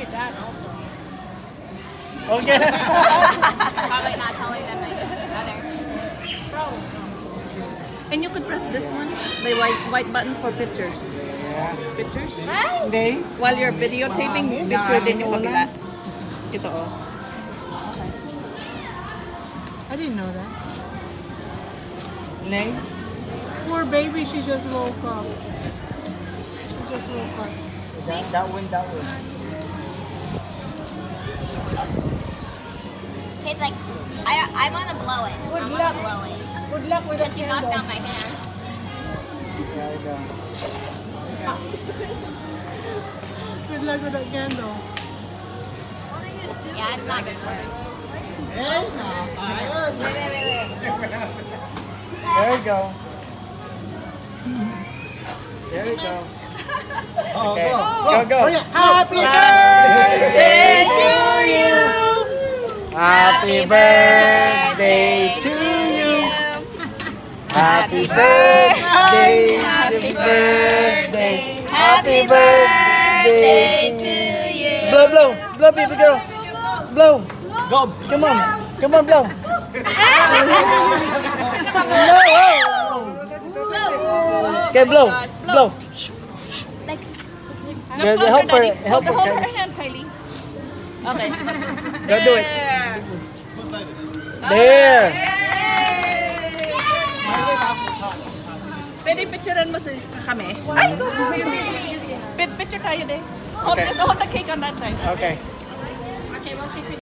my dad also. Okay. Probably not telling them either. And you could press this one, the white button for pictures. Pictures? Hindi. While you're videotaping, picture din yung kabila. Ito oh. I didn't know that. Name? Poor baby, she just woke up. She just woke up. That one. Kate's like, I want to blow it. I want to blow it. Good luck with the Because she knocked candle. down my hands. There you go. Good luck with the candle. Yeah, it's not going to work. There you go. There you go. Okay. Go. Happy birthday to you! Happy birthday to you. Happy birthday. Happy birthday. Happy birthday to you. Blow, baby girl. Blow. Go. Come on, blow. Okay, blow. Good, help her. Help her. Hold her hand, Kylie. Okay. Go do it. There. Pwede picturean mo kami? Ay, sige. Picture tayo din. Hold Okay. the cake on that side. Okay. Okay, we'll take